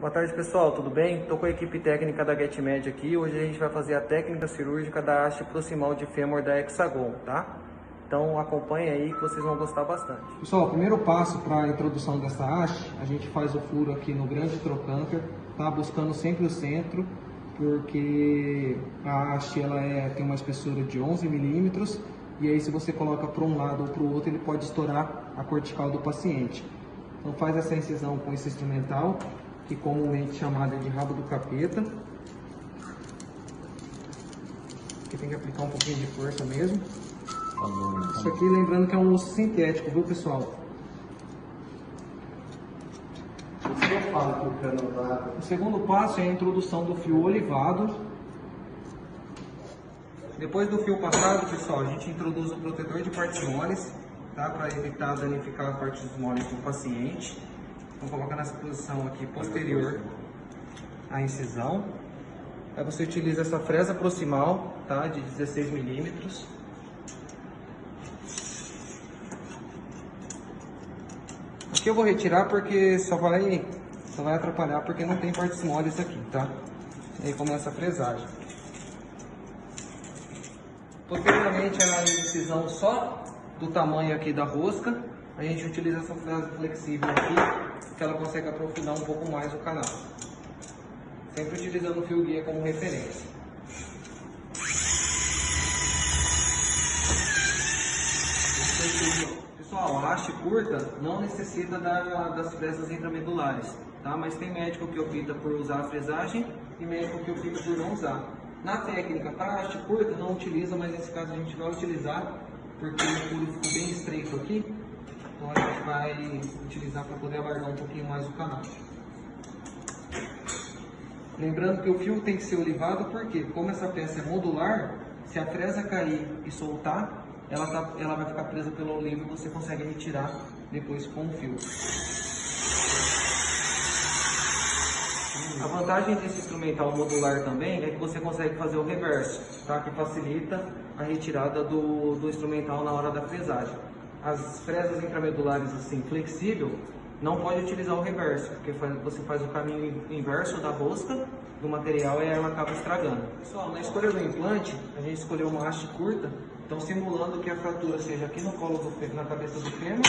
Boa tarde, pessoal, tudo bem? Estou com a equipe técnica da GetMed aqui. Hoje a gente vai fazer a técnica cirúrgica da haste proximal de fêmur da Hexagon, tá? Então acompanha aí que vocês vão gostar bastante. Pessoal, o primeiro passo para a introdução dessa haste, a gente faz o furo aqui no grande trocânter, tá? Buscando sempre o centro, porque a haste tem uma espessura de 11 milímetros, e aí se você coloca para um lado ou para o outro, ele pode estourar a cortical do paciente. Então faz essa incisão com esse instrumental, que comumente chamada de rabo do capeta. Aqui tem que aplicar um pouquinho de força mesmo. Isso aqui lembrando que é um osso sintético, viu, pessoal? O segundo passo é a introdução do fio olivado. Depois do fio passado, pessoal, a gente introduz o protetor de partes moles, tá? Para evitar danificar as partes moles do paciente. Então coloca nessa posição aqui posterior à incisão. Aí você utiliza essa fresa proximal, tá? De 16 milímetros. Aqui eu vou retirar porque só vai atrapalhar porque não tem partes moles aqui, tá? E aí começa a fresagem. Posteriormente a incisão só do tamanho aqui da rosca, a gente utiliza essa fresa flexível aqui, que ela consegue aprofundar um pouco mais o canal. Sempre utilizando o fio guia como referência. Pessoal, a haste curta não necessita das fresas intramedulares, tá? Mas tem médico que opta por usar a fresagem e médico que opta por não usar. Na técnica, para a haste curta não utiliza, mas nesse caso a gente vai utilizar porque o furo ficou bem estreito aqui. Então a gente vai utilizar para poder alargar um pouquinho mais o canal. Lembrando que o fio tem que ser olivado porque, como essa peça é modular, se a fresa cair e soltar, ela vai ficar presa pelo olivo e você consegue retirar depois com o fio. A vantagem desse instrumental modular também é que você consegue fazer o reverso, tá? Que facilita a retirada do instrumental na hora da fresagem. As fresas intramedulares assim, flexível, não pode utilizar o reverso, porque você faz o caminho inverso da rosca do material e ela acaba estragando. Pessoal, na escolha do implante, a gente escolheu uma haste curta, então simulando que a fratura seja aqui no colo na cabeça do fêmur,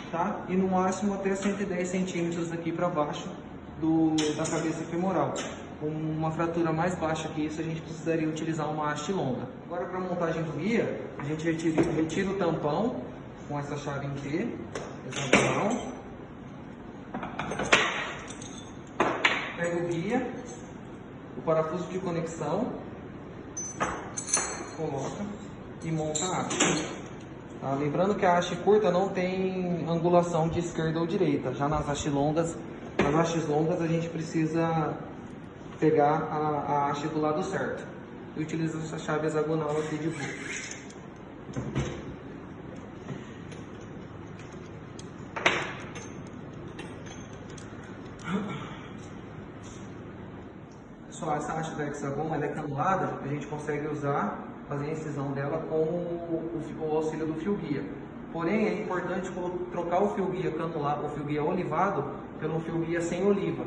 tá? E no máximo até 110 centímetros aqui para baixo da cabeça femoral. Com uma fratura mais baixa que isso, a gente precisaria utilizar uma haste longa. Agora, para a montagem do guia, a gente retira o tampão com essa chave em T, hexagonal. Pega o guia, o parafuso de conexão, coloca e monta a haste. Tá? Lembrando que a haste curta não tem angulação de esquerda ou direita. Já nas hastes longas a gente precisa pegar a haste do lado certo. Eu utilizo essa chave hexagonal aqui de bucho. Pessoal, essa haste da Hexagon ela é canulada, a gente consegue fazer a incisão dela com o auxílio do fio guia. Porém, é importante trocar o fio guia canulado, o fio guia olivado, pelo fio guia sem oliva.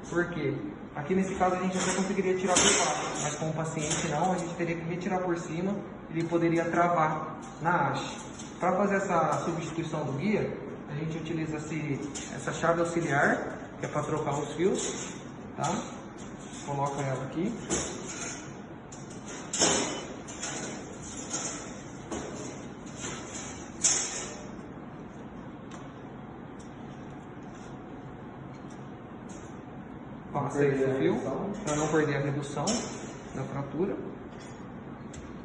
Por quê? Aqui nesse caso a gente até conseguiria tirar por baixo, mas com o paciente não, a gente teria que retirar por cima e ele poderia travar na haste. Para fazer essa substituição do guia, a gente utiliza essa chave auxiliar, que é para trocar os fios, tá? Coloca ela aqui. Passa esse fio para não perder a redução da fratura.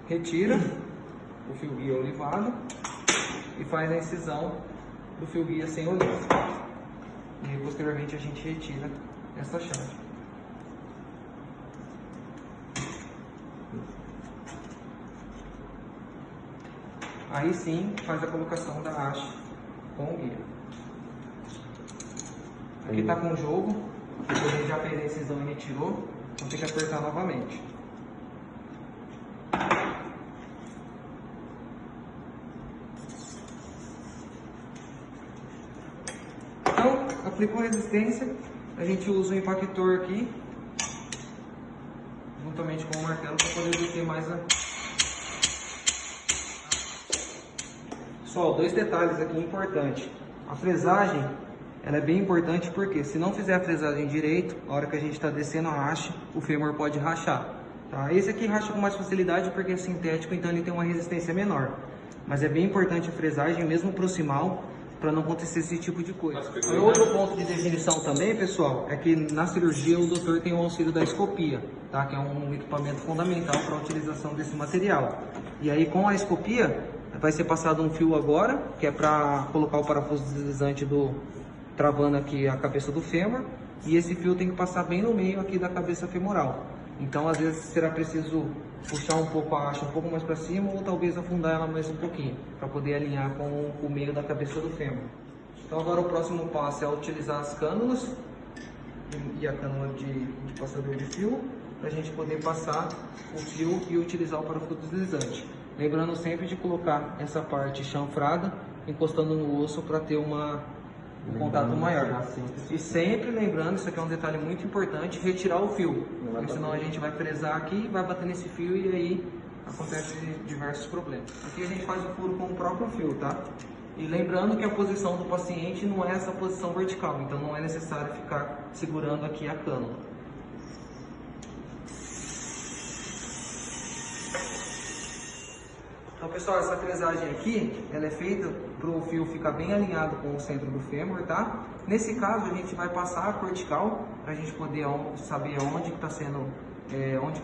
Retira o fio guia olivado e faz a incisão do fio guia sem oliva. E aí, posteriormente a gente retira essa chave. Aí sim faz a colocação da haste com o guia. Aqui está com o jogo, depois a gente já fez a incisão e retirou, então tem que apertar novamente. Então, aplicou resistência, a gente usa o impactor aqui, juntamente com o martelo, para poder descer mais a... Pessoal, dois detalhes aqui importantes. A fresagem, ela é bem importante porque se não fizer a fresagem direito, a hora que a gente está descendo a haste, o fêmur pode rachar. Tá? Esse aqui racha com mais facilidade porque é sintético, então ele tem uma resistência menor. Mas é bem importante a fresagem, mesmo proximal, para não acontecer esse tipo de coisa. E outro ponto de definição também, pessoal, é que na cirurgia o doutor tem o auxílio da escopia, tá? Que é um equipamento fundamental para a utilização desse material. E aí com a escopia vai ser passado um fio agora, que é para colocar o parafuso deslizante travando aqui a cabeça do fêmur, e esse fio tem que passar bem no meio aqui da cabeça femoral. Então às vezes será preciso puxar um pouco a haste um pouco mais para cima ou talvez afundar ela mais um pouquinho, para poder alinhar com o meio da cabeça do fêmur. Então agora o próximo passo é utilizar as cânulas e a cânula de passador de fio, para a gente poder passar o fio e utilizar o parafuso deslizante. Lembrando sempre de colocar essa parte chanfrada, encostando no osso para ter um contato maior. E sempre lembrando, isso aqui é um detalhe muito importante, retirar o fio, porque senão a gente vai fresar aqui, vai bater nesse fio e aí acontece diversos problemas. Aqui a gente faz o furo com o próprio fio, tá? E lembrando que a posição do paciente não é essa posição vertical, então não é necessário ficar segurando aqui a cânula. Então pessoal, essa fresagem aqui, ela é feita para o fio ficar bem alinhado com o centro do fêmur, tá? Nesse caso a gente vai passar a cortical, para a gente poder saber onde que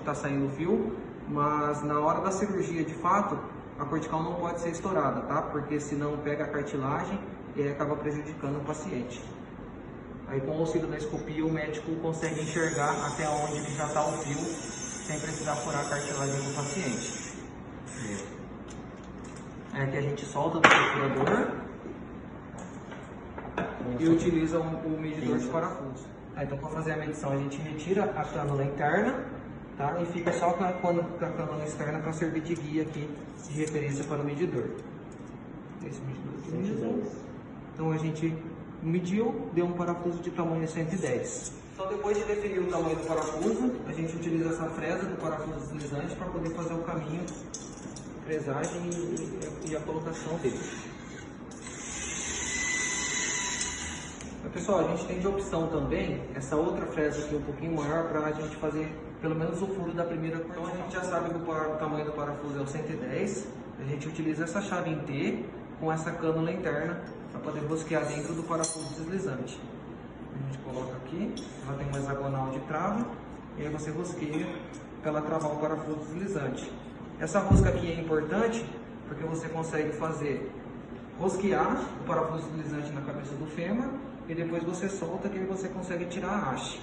está saindo o fio, mas na hora da cirurgia de fato, a cortical não pode ser estourada, tá? Porque senão pega a cartilagem e acaba prejudicando o paciente. Aí com o auxílio da escopia o médico consegue enxergar até onde que já está o fio, sem precisar furar a cartilagem do paciente. É que a gente solta do perfurador e utiliza o medidor de parafuso. Então para fazer a medição a gente retira a cânula interna, tá? E fica só com a cânula externa para servir de guia aqui, de referência para o medidor. Esse medidor aqui mesmo. Então a gente mediu, deu um parafuso de tamanho 110. Então depois de definir o tamanho do parafuso, a gente utiliza essa fresa do parafuso deslizante para poder fazer o caminho, fresagem e a colocação dele. Mas, pessoal, a gente tem de opção também essa outra fresa aqui um pouquinho maior para a gente fazer pelo menos o furo da primeira cortina. Então a gente já sabe que o tamanho do parafuso é o 110, a gente utiliza essa chave em T com essa cânula interna para poder rosquear dentro do parafuso deslizante. A gente coloca aqui, ela tem uma hexagonal de trava e aí você rosqueia para ela travar o parafuso deslizante. Essa rosca aqui é importante porque você consegue rosquear o parafuso deslizante na cabeça do fêmur e depois você solta que aí você consegue tirar a haste.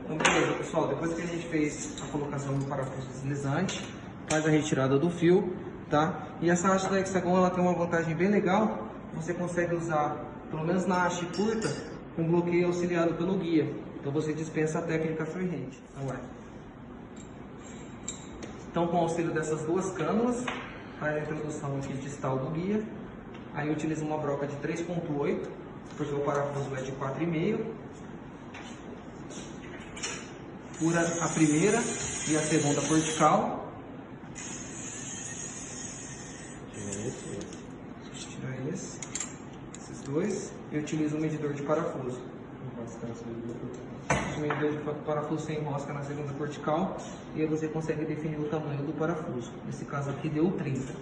Então beleza, pessoal, depois que a gente fez a colocação do parafuso deslizante, faz a retirada do fio, tá? E essa haste da Hexagon, ela tem uma vantagem bem legal, você consegue usar, pelo menos na haste curta, um bloqueio auxiliado pelo guia. Então você dispensa a técnica freehand. Então com o auxílio dessas duas cânulas, faz a introdução aqui distal do guia, aí utiliza uma broca de 3.8, porque o parafuso é de 4,5. Fura a primeira e a segunda cortical. Tira esses dois e utiliza o medidor de parafuso. O medidor de parafuso sem enrosca na segunda cortical e aí você consegue definir o tamanho do parafuso. Nesse caso aqui deu 30.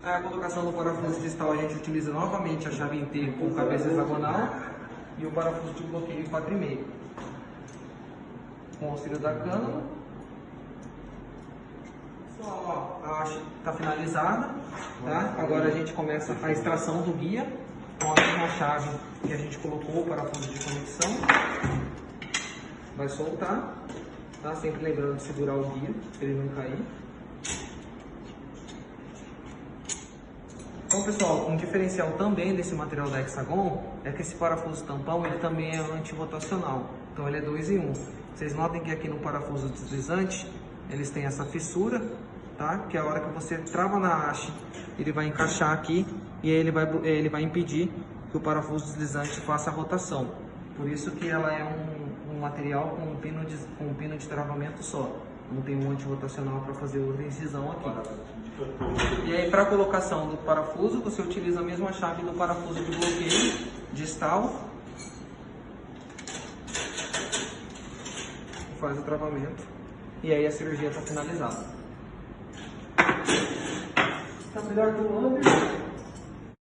A colocação do parafuso distal a gente utiliza novamente a chave em T com cabeça hexagonal e o parafuso de bloqueio 4,5. Com o auxílio da cânula. A haste está finalizada, tá? Agora a gente começa a extração do guia com a mesma chave que a gente colocou o parafuso de conexão. Vai soltar, tá? Sempre lembrando de segurar o guia para ele não cair. Então pessoal, um diferencial também desse material da Hexagon é que esse parafuso tampão ele também é anti-rotacional, então ele é 2 em 1. Vocês notem que aqui no parafuso deslizante eles têm essa fissura, tá? Que a hora que você trava na haste, ele vai encaixar aqui e aí ele vai impedir que o parafuso deslizante faça a rotação. Por isso que ela é um material com um pino de travamento só. Não tem um anti-rotacional para fazer outra incisão aqui. E aí, para a colocação do parafuso, você utiliza a mesma chave do parafuso de bloqueio distal. Faz o travamento. E aí a cirurgia está finalizada. Tá melhor que o Anderson.